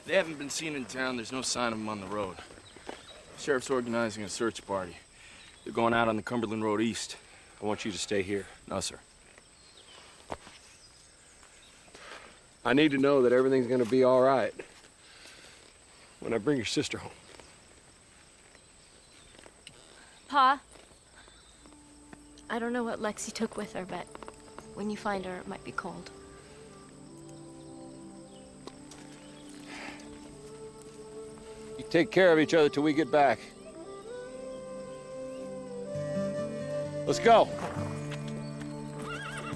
They haven't been seen in town. There's no sign of them on the road. Sheriff's organizing a search party. They're going out on the Cumberland Road East. I want you to stay here. No, sir. I need to know that everything's gonna be all right when I bring your sister home. Pa, I don't know what Lexi took with her, but when you find her, it might be cold. You take care of each other till we get back. Let's go.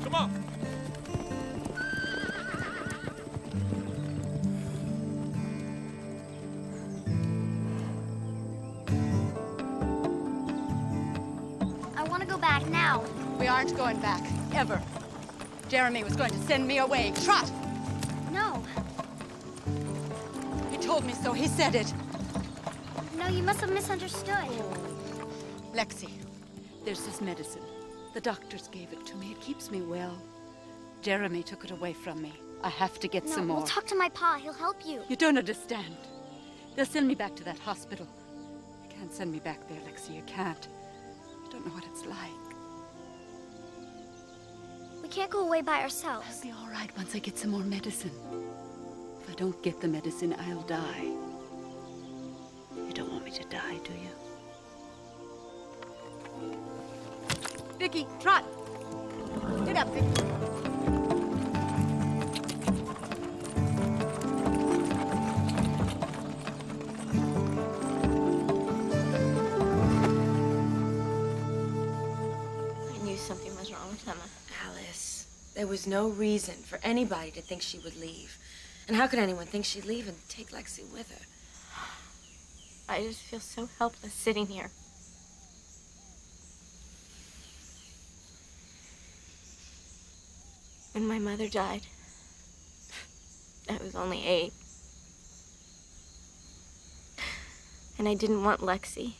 Come on. I want to go back now. We aren't going back, ever. Jeremy was going to send me away. Trot! No. He told me so. He said it. No, you must have misunderstood. Lexi, there's this medicine. The doctors gave it to me. It keeps me well. Jeremy took it away from me. I have to get some more. We'll talk to my pa. He'll help you. You don't understand. They'll send me back to that hospital. You can't send me back there, Lexi. You can't. You don't know what it's like. We can't go away by I'll ourselves. be all right once I get some more medicine. If I don't get the medicine, I'll die. You don't want me to die, do you? Vicky, trot! Get up, Vicky. I knew something was wrong with Emma. Alice, there was no reason for anybody to think she would leave. And how could anyone think she'd leave and take Lexi with her? I just feel so helpless sitting here. When my mother died, I was only 8. And I didn't want Lexi.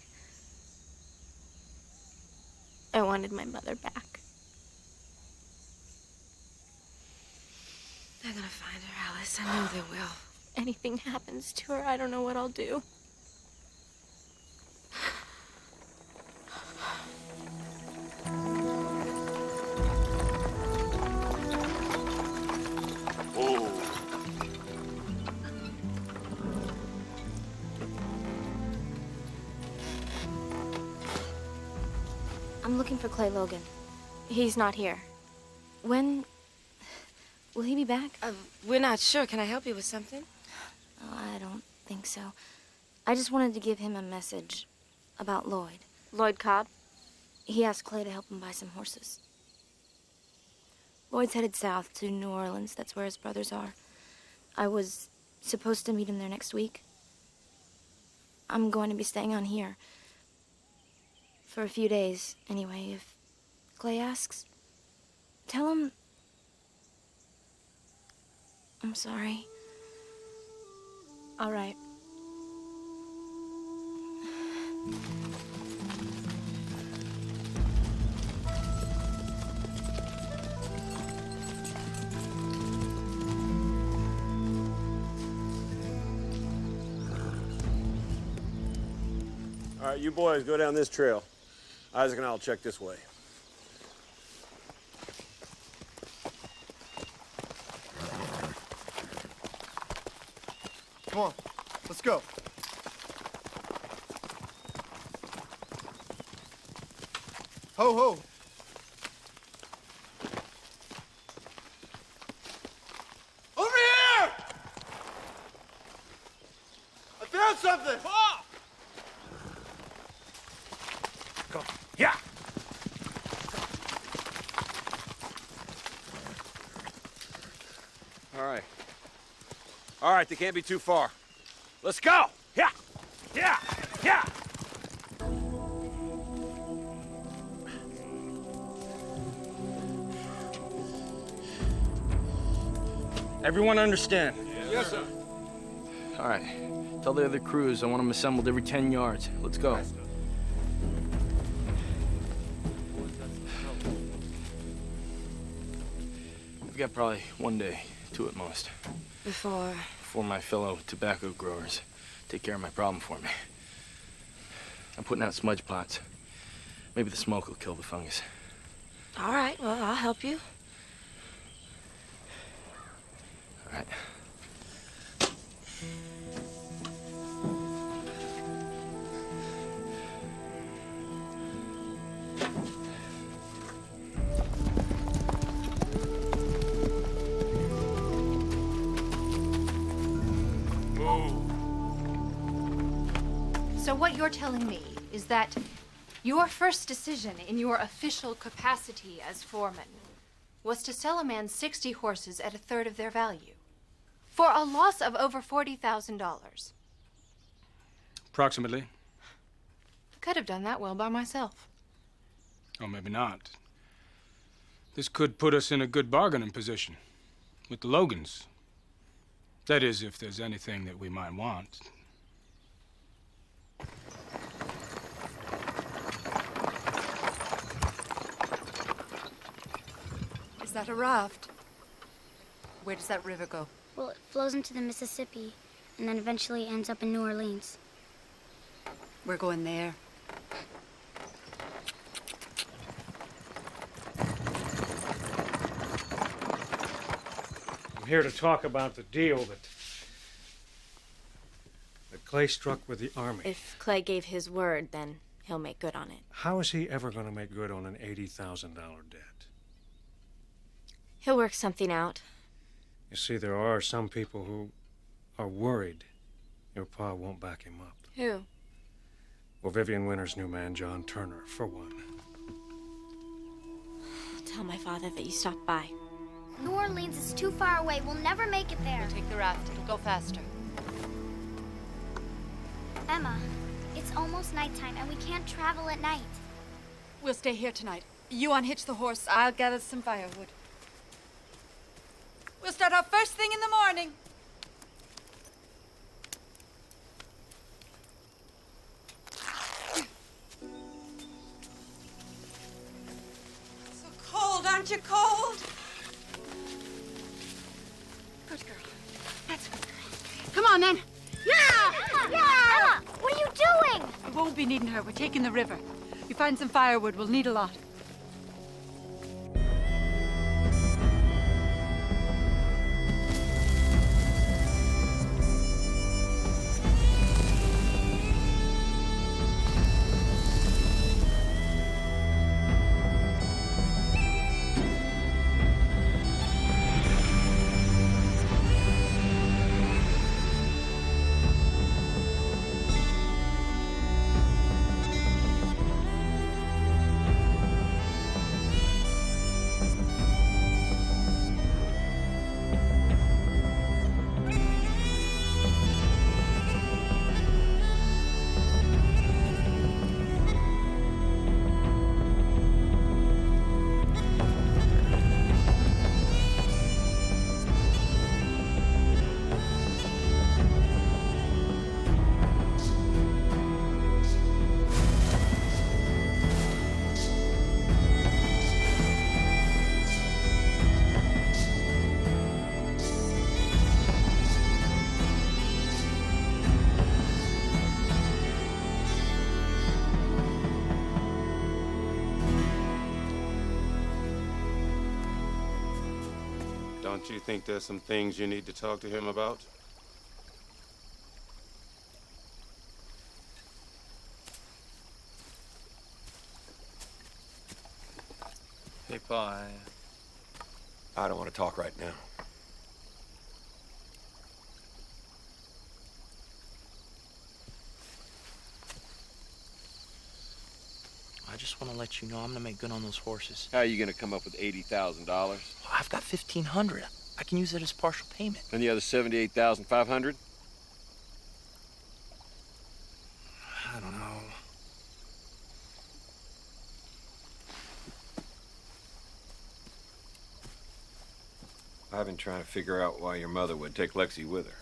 I wanted my mother back. They're gonna find her, Alice. I know they will. Anything happens to her, I don't know what I'll do. I'm looking for Clay Logan. He's not here. When will he be back? We're not sure. Can I help you with something? Oh, I don't think so. I just wanted to give him a message about Lloyd. Lloyd Cobb? He asked Clay to help him buy some horses. Lloyd's headed south to New Orleans. That's where his brothers are. I was supposed to meet him there next week. I'm going to be staying on here. For a few days, anyway. If Clay asks, tell him I'm sorry. All right. All right, you boys go down this trail. Isaac and I'll check this way. Come on, let's go. Ho, ho. Over here! I found something! Oh! Go. Yeah. All right. All right, they can't be too far. Let's go! Yeah! Yeah! Yeah! Everyone understand? Yes, sir. All right. Tell the other crews I want them assembled every 10 yards. Let's go. We've got probably 1 day, 2 at most. Before before my fellow tobacco growers take care of my problem for me. I'm putting out smudge plots. Maybe the smoke will kill the fungus. All right, well, I'll help you. All right. So what you're telling me is that your first decision in your official capacity as foreman was to sell a man 60 horses at a third of their value for a loss of over $40,000. Approximately. I could have done that well by myself. Or maybe not. This could put us in a good bargaining position with the Logans. That is, if there's anything that we might want. Is that a raft? Where does that river go? Well, it flows into the Mississippi and then eventually ends up in New Orleans. We're going there. I'm here to talk about the deal that Clay struck with the Army. If Clay gave his word, then he'll make good on it. How is he ever going to make good on an $80,000 debt? He'll work something out. You see, there are some people who are worried your pa won't back him up. Who? Well, Vivian Winter's new man, John Turner, for one. Tell my father that you stopped by. New Orleans is too far away. We'll never make it there. We'll take the raft. It'll go faster. Emma, it's almost nighttime and we can't travel at night. We'll stay here tonight. You unhitch the horse. I'll gather some firewood. We'll start off first thing in the morning. So cold, aren't you cold? Good girl. That's a good girl. Come on, then. Emma, what are you doing? We won't be needing her. We're taking the river. You find some firewood. We'll need a lot. Don't you think there's some things you need to talk to him about? Hey, Pa, I don't want to talk right now. I just want to let you know I'm going to make good on those horses. How are you going to come up with $80,000? I've got $1,500. I can use it as partial payment. And the other $78,500? I don't know. I've been trying to figure out why your mother would take Lexi with her.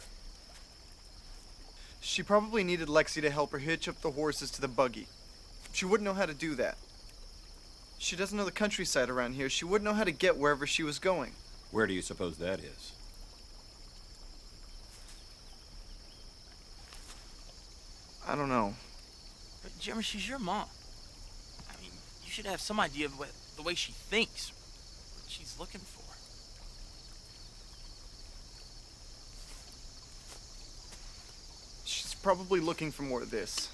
She probably needed Lexi to help her hitch up the horses to the buggy. She wouldn't know how to do that. She doesn't know the countryside around here. She wouldn't know how to get wherever she was going. Where do you suppose that is? I don't know. But Jeremy, she's your mom. I mean, you should have some idea of the way she thinks, what she's looking for. She's probably looking for more of this.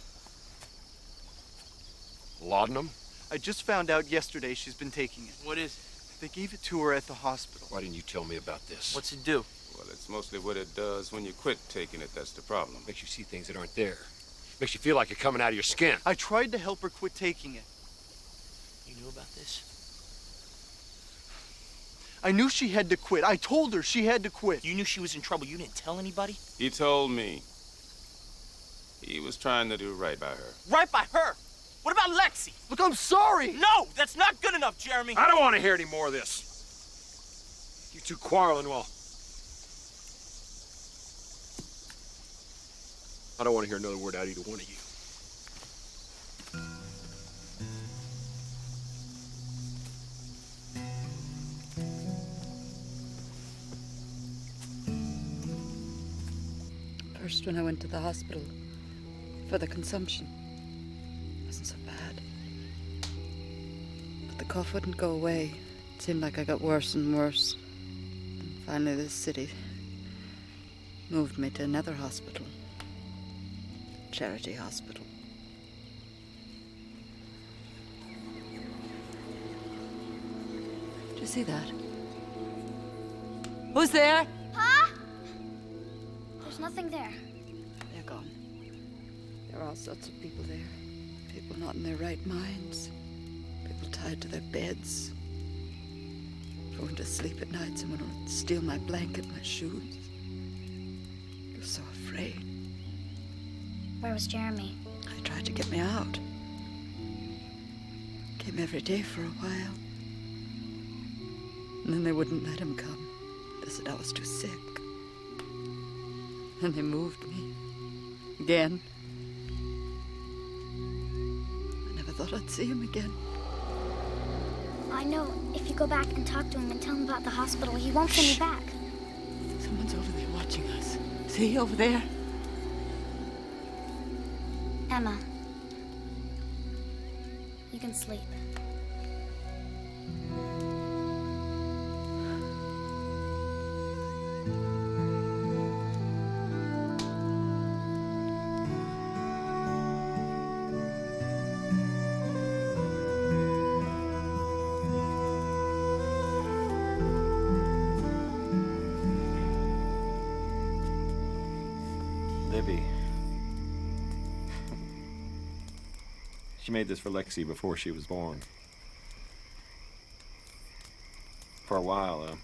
Laudanum? I just found out yesterday she's been taking it. What is it? They gave it to her at the hospital. Why didn't you tell me about this? What's it do? Well, it's mostly what it does when you quit taking it that's the problem. Makes you see things that aren't there. Makes you feel like you're coming out of your skin. I tried to help her quit taking it. You knew about this? I knew she had to quit. I told her she had to quit. You knew she was in trouble. You didn't tell anybody? He told me. He was trying to do right by her. Right by her? What about Lexi? Look, I'm sorry. No, that's not good enough, Jeremy. I don't want to hear any more of this. You two quarreling, well. I don't want to hear another word out of either one of you. First, when I went to the hospital for the consumption, it wasn't so bad. But the cough wouldn't go away. It seemed like I got worse and worse. And finally, this city moved me to another hospital. Charity hospital. Did you see that? Who's there? Pa? There's nothing there. They're gone. There are all sorts of people there. People not in their right minds. People tied to their beds. Going to sleep at night, someone would steal my blanket, my shoes. I was so afraid. Where was Jeremy? They tried to get me out. Came every day for a while. And then they wouldn't let him come. They said I was too sick. And they moved me. Again. I never thought I'd see him again. I know if you go back and talk to him and tell him about the hospital, he won't send you back. Someone's over there watching us. See, over there? Emma. You can sleep. Libby. She made this for Lexi before she was born. For a while,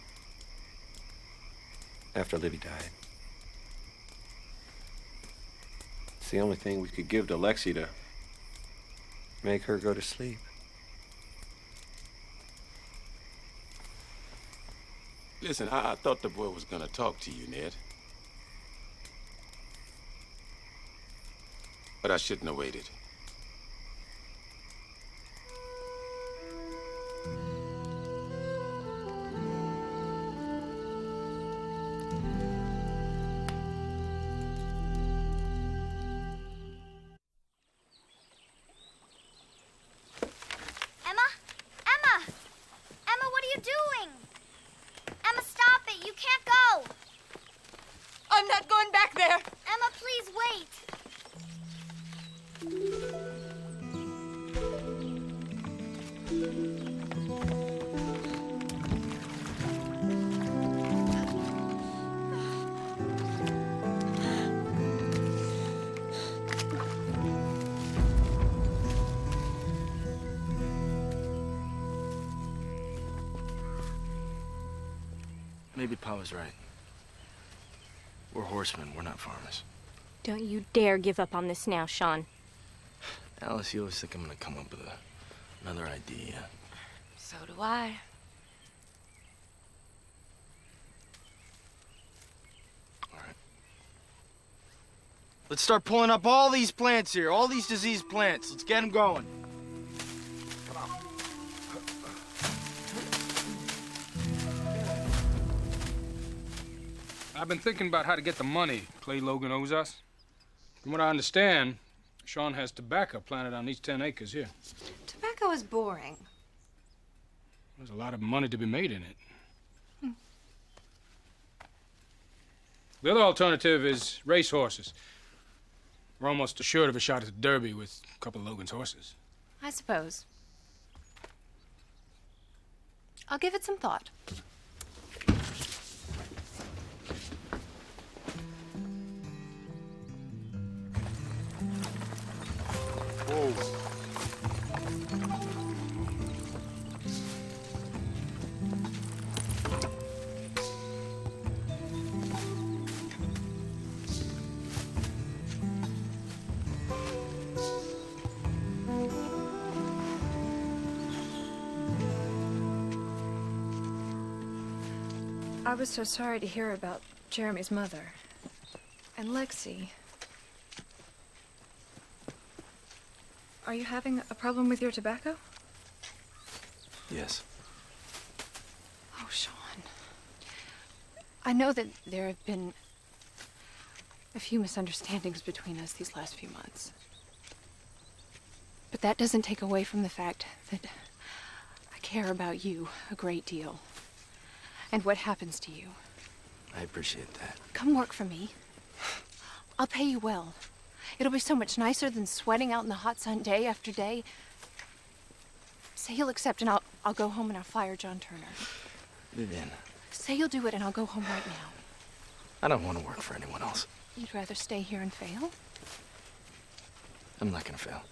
after Libby died. It's the only thing we could give to Lexi to make her go to sleep. Listen, I thought the boy was gonna talk to you, Ned. But I shouldn't have waited. Emma? Emma! Emma, what are you doing? Emma, stop it. You can't go. I'm not going back there. Emma, please wait. Maybe Pa was right. We're horsemen, we're not farmers. Don't you dare give up on this now, Sean. Alice, you always think I'm gonna come up with another idea. So do I. Let's start pulling up all these plants here, all these diseased plants. Let's get them going. I've been thinking about how to get the money Clay Logan owes us. From what I understand, Sean has tobacco planted on these 10 acres here. Tobacco is boring. There's a lot of money to be made in it. The other alternative is racehorses. We're almost assured of a shot at the Derby with a couple of Logan's horses. I suppose. I'll give it some thought. Whoa. I was so sorry to hear about Jeremy's mother. And Lexi. Are you having a problem with your tobacco? Yes. Oh, Sean. I know that there have been a few misunderstandings between us these last few months. But that doesn't take away from the fact that I care about you a great deal. And what happens to you. I appreciate that. Come work for me. I'll pay you well. It'll be so much nicer than sweating out in the hot sun day after day. Say you'll accept and I'll go home and I'll fire John Turner. Vivian, Say you'll do it and I'll go home right now. I don't want to work for anyone else. You'd rather stay here and fail? I'm not gonna fail.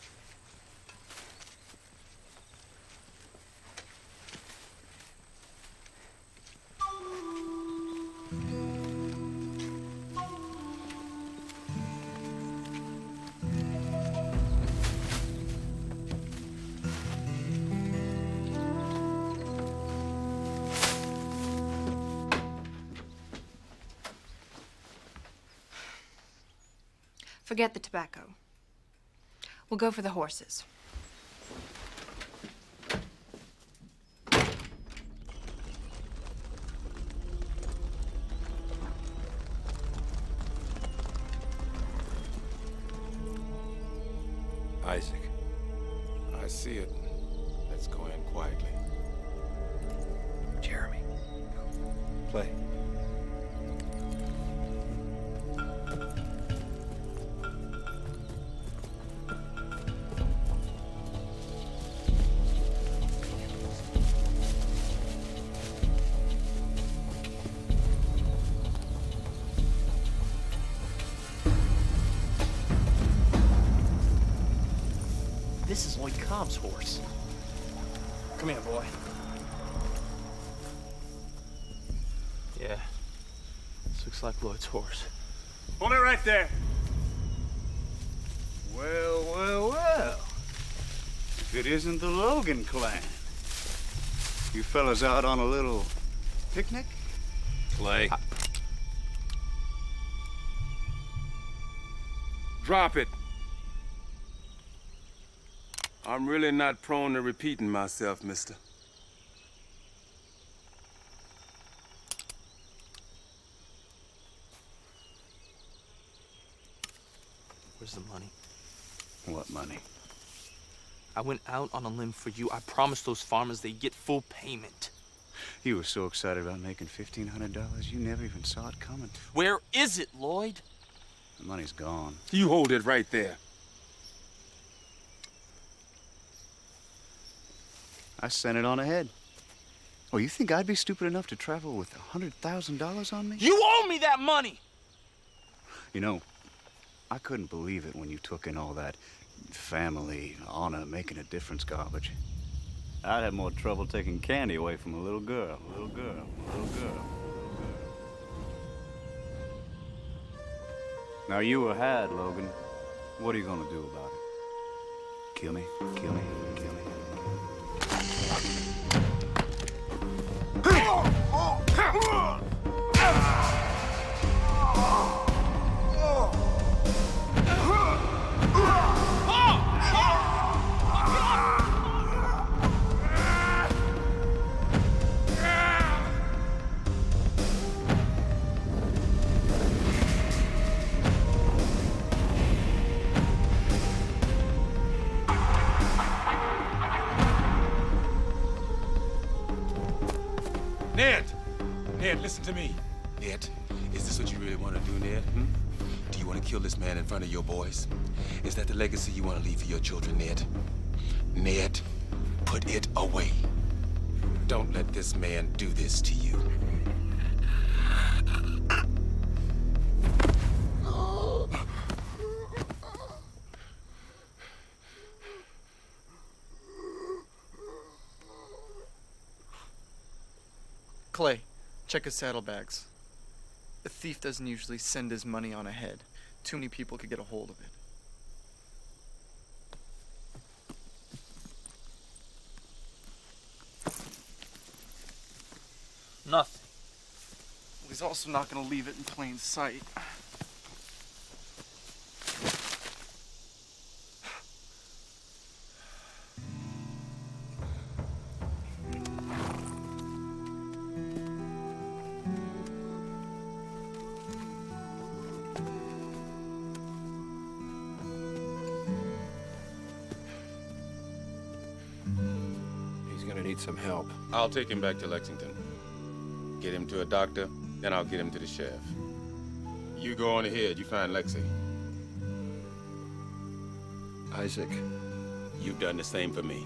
Forget the tobacco. We'll go for the horses. Isaac. I see it. Let's go in quietly. Jeremy. Play. This is Lloyd Cobb's horse. Come here, boy. Yeah. This looks like Lloyd's horse. Hold it right there. Well, well, well. If it isn't the Logan clan. You fellas out on a little picnic? Clay. Drop it. I'm really not prone to repeating myself, mister. Where's the money? What money? I went out on a limb for you. I promised those farmers they'd get full payment. You were so excited about making $1,500, you never even saw it coming. Where is it, Lloyd? The money's gone. You hold it right there. I sent it on ahead. Oh, you think I'd be stupid enough to travel with $100,000 on me? You owe me that money! You know, I couldn't believe it when you took in all that family, honor, making a difference garbage. I'd have more trouble taking candy away from a little girl, a little girl, a little girl. Now you were had, Logan. What are you gonna do about it? Kill me, kill me, kill me. Ned! Ned, listen to me. Ned, is this what you really want to do, Ned? Do you want to kill this man in front of your boys? Is that the legacy you want to leave for your children, Ned? Ned, put it away. Don't let this man do this to you. Clay, check his saddlebags. A thief doesn't usually send his money on ahead. Too many people could get a hold of it. Nothing. Well, he's also not going to leave it in plain sight. He's gonna need some help. I'll take him back to Lexington. Get him to a doctor, then I'll get him to the sheriff. You go on ahead. You find Lexi. Isaac. You've done the same for me.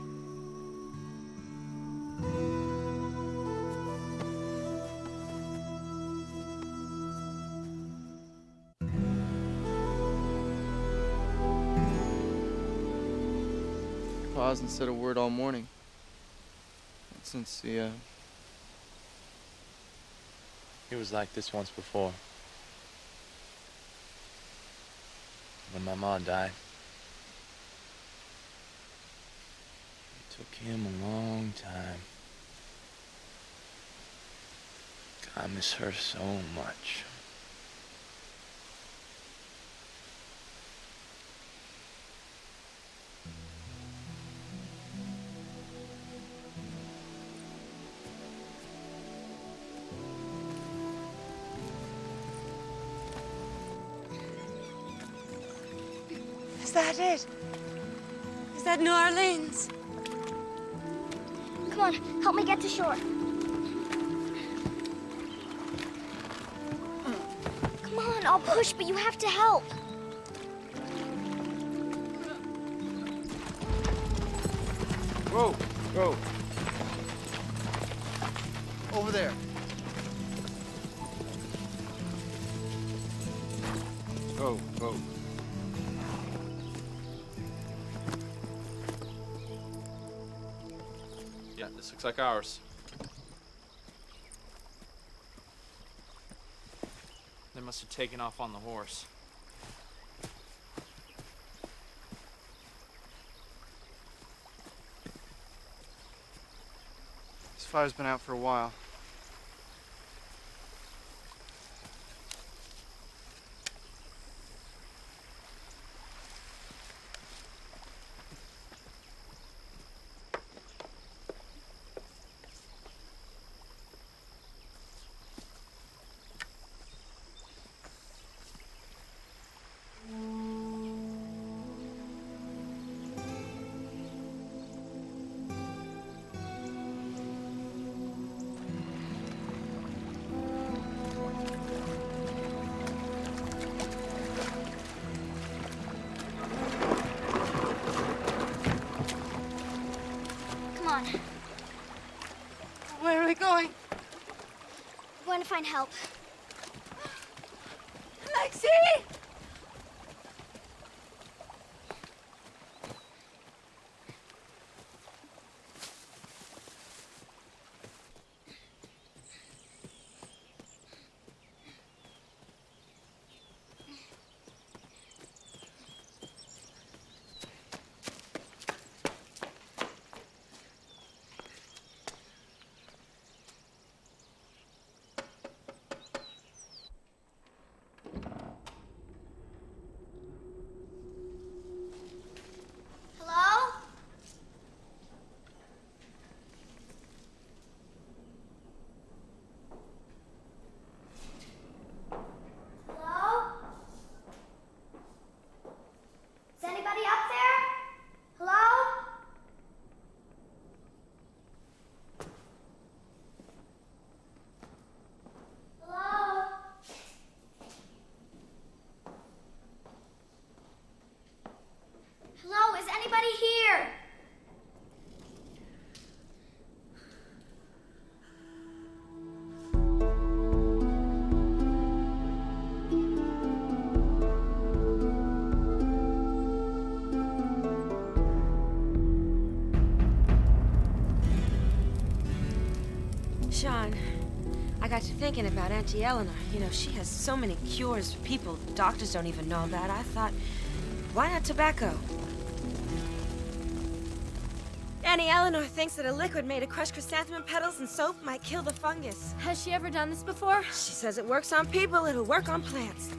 Pa hasn't said a word all morning. Since the, He was like this once before. When my mom died. It took him a long time. I miss her so much. Is that it? Is that New Orleans? Come on, help me get to shore. Come on, I'll push, but you have to help. Whoa, whoa. over there. Go, go. Yeah, this looks like ours. They must have taken off on the horse. This fire's been out for a while. Come on. Where are we going? We're going to find help. Lexi! Sean, I got to thinking about Auntie Eleanor. You know, she has so many cures for people doctors don't even know about. I thought, why not tobacco? Auntie Eleanor thinks that a liquid made of crushed chrysanthemum petals and soap might kill the fungus. Has she ever done this before? She says it works on people, it'll work on plants.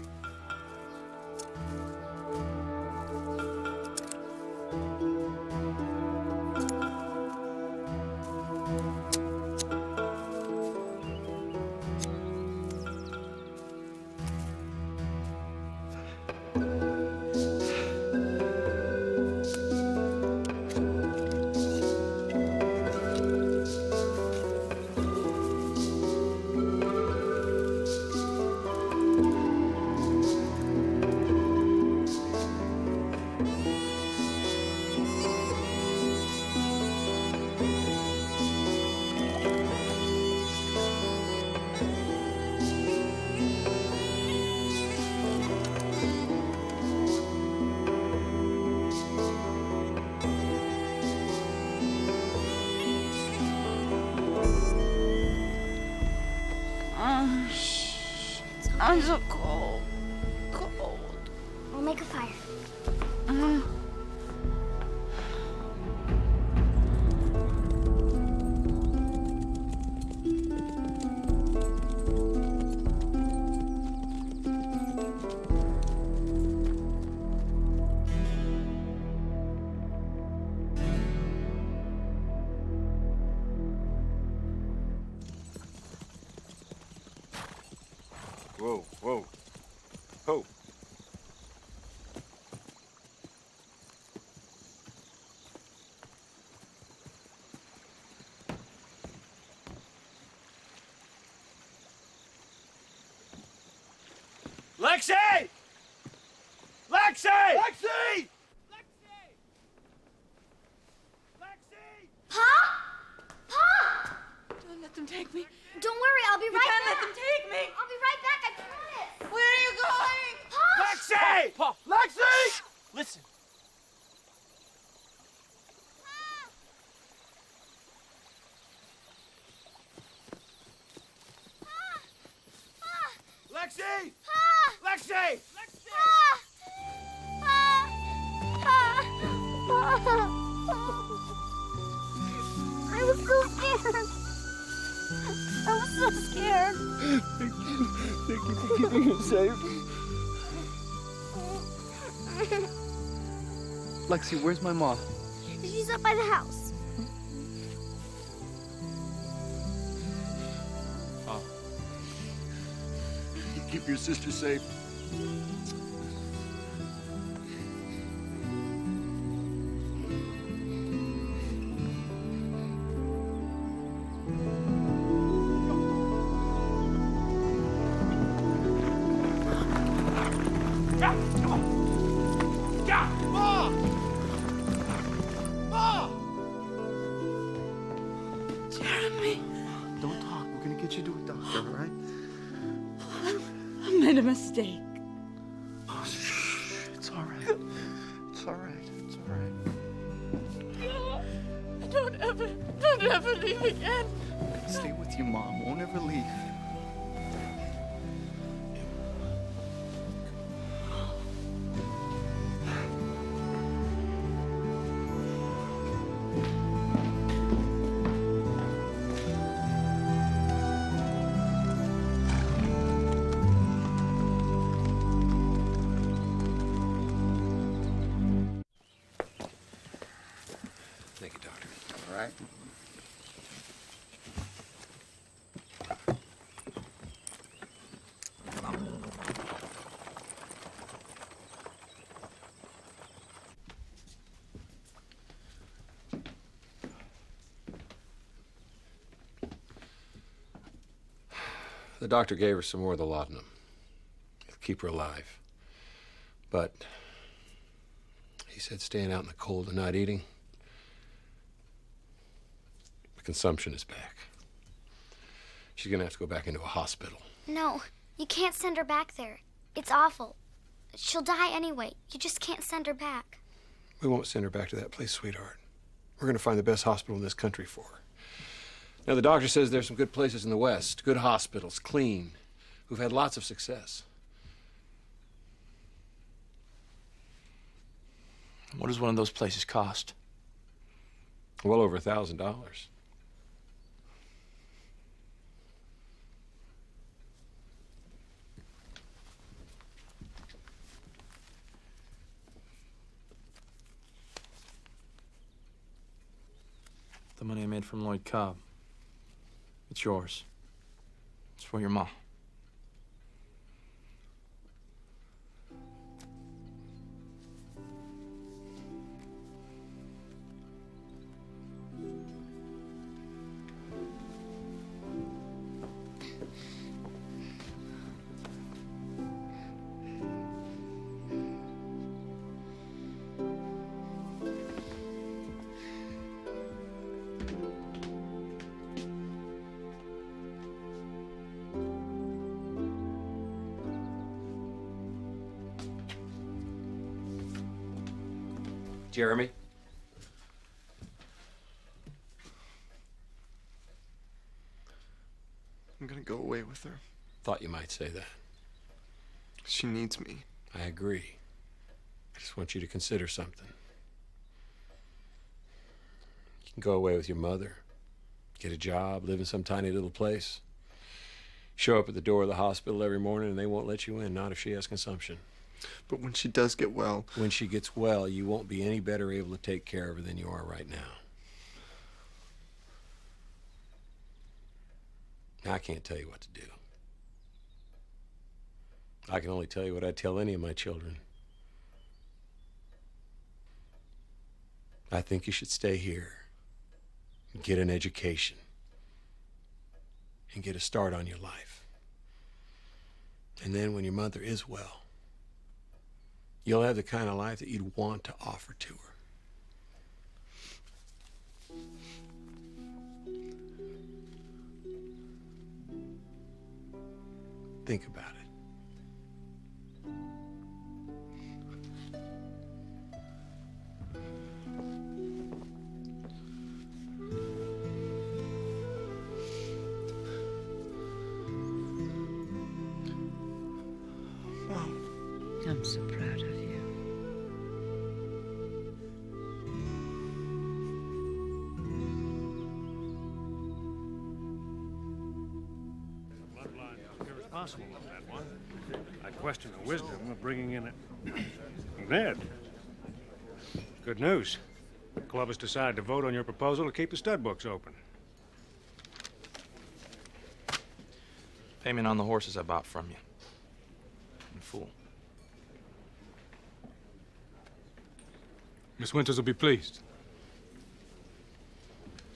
I'm so cold. Cold. We'll make a fire. Whoa, whoa. Ho. Lexi! Lexi! Lexi! Pa? Pa? Don't let them take me. Don't worry, I'll be You right can't back. let them take me. I'll be right back, I promise. Where are you going? Pa! Lexi! Pa! Lexi! Listen. Lexi! Pa! Lexi! I was so scared. I was so scared. Thank you for keeping him safe. Lexi, where's my mom? She's up by the house. You keep your sister safe. Jeremy, Don't talk. We're gonna get you to a doctor, all right? I made a mistake. Oh, shh. It's all right. It's all right. It's all right. Don't ever leave again. Stay with your mom. Won't ever leave. Thank you, Doctor. All right. The doctor gave her some more of the laudanum. It'll keep her alive. But he said staying out in the cold and not eating, the consumption is back. She's gonna have to go back into a hospital. No, you can't send her back there. It's awful. She'll die anyway. You just can't send her back. We won't send her back to that place, sweetheart. We're gonna find the best hospital in this country for her. Now, the doctor says there's some good places in the West, good hospitals, clean, who've had lots of success. What does one of those places cost? Well over $1,000. The money I made from Lloyd Cobb. It's yours. It's for your mom. Jeremy? I'm gonna go away with her. Thought you might say that. She needs me. I agree. I just want you to consider something. You can go away with your mother, get a job, live in some tiny little place, show up at the door of the hospital every morning and they won't let you in, not if she has consumption. But when she does get well... When she gets well, you won't be any better able to take care of her than you are right now. I can't tell you what to do. I can only tell you what I tell any of my children. I think you should stay here and get an education and get a start on your life. And then when your mother is well, you'll have the kind of life that you'd want to offer to her. Think about it. I'm so proud of you. Irresponsible on that one. I question the wisdom of bringing in a Ned. Good news. The club has decided to vote on your proposal to keep the stud books open. Payment on the horses I bought from you. In full. Miss Winters will be pleased.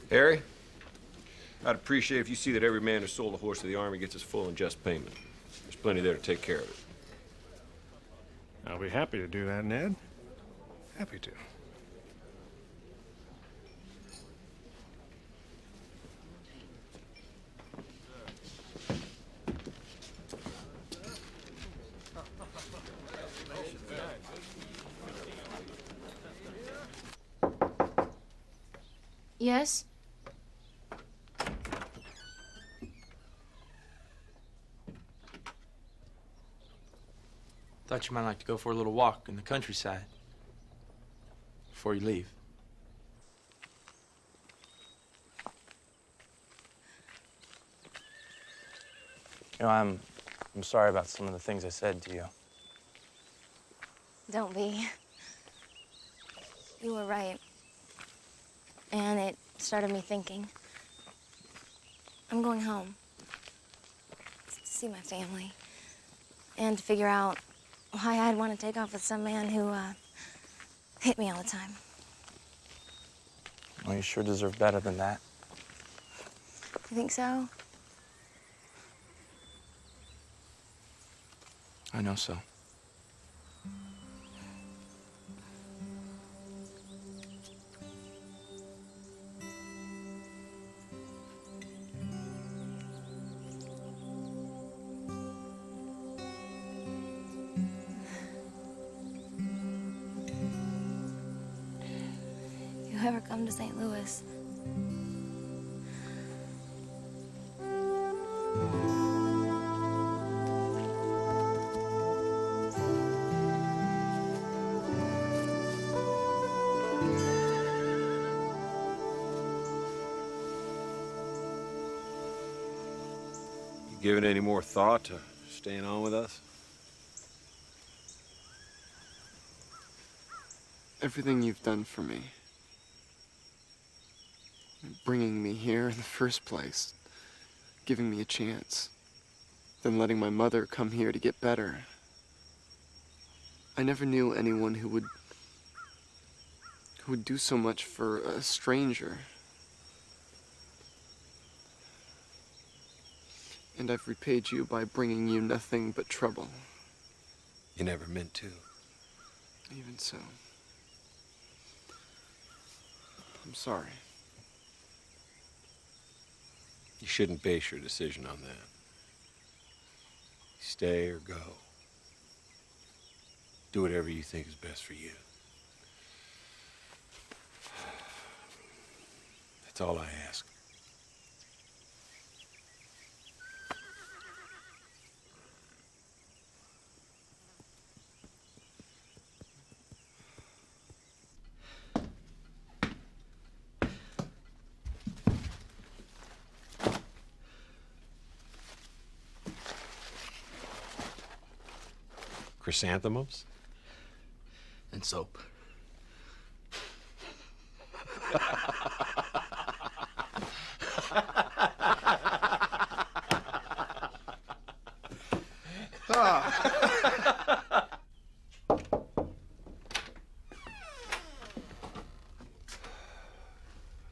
Harry, I'd appreciate if you see that every man who sold a horse to the Army gets his full and just payment. There's plenty there to take care of it. I'll be happy to do that, Ned. Happy to. Yes? Thought you might like to go for a little walk in the countryside before you leave. You know, I'm sorry about some of the things I said to you. Don't be. You were right. And it started me thinking. I'm going home. To see my family. And to figure out why I'd want to take off with some man who, hit me all the time. Well, you sure deserve better than that. You think so? I know so. If you ever come to St. Louis, You given any more thought to staying on with us? Everything you've done for me, bringing me here in the first place, giving me a chance, then letting my mother come here to get better. I never knew anyone who would do so much for a stranger. And I've repaid you by bringing you nothing but trouble. You never meant to. Even so. I'm sorry. You shouldn't base your decision on that. Stay or go. Do whatever you think is best for you. That's all I ask. Chrysanthemums? And soap.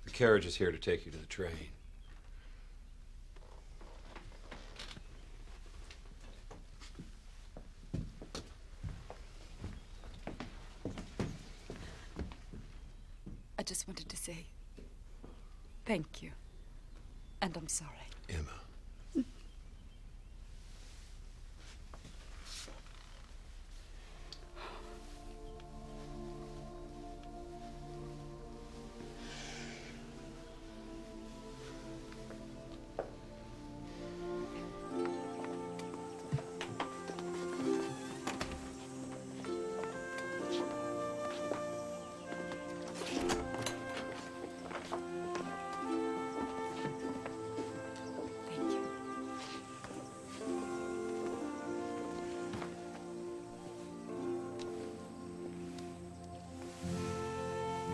The carriage is here to take you to the train. I just wanted to say thank you. And I'm sorry. Emma.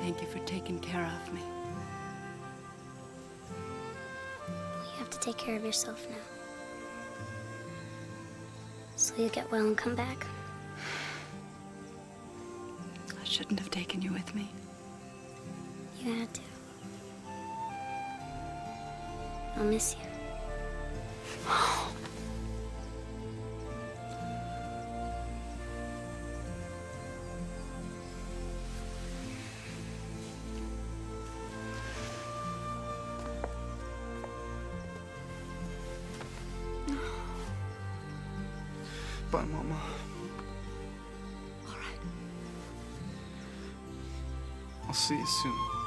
Thank you for taking care of me. You have to take care of yourself now. So you get well and come back. I shouldn't have taken you with me. You had to. I'll miss you. Bye, Mama. All right. I'll see you soon.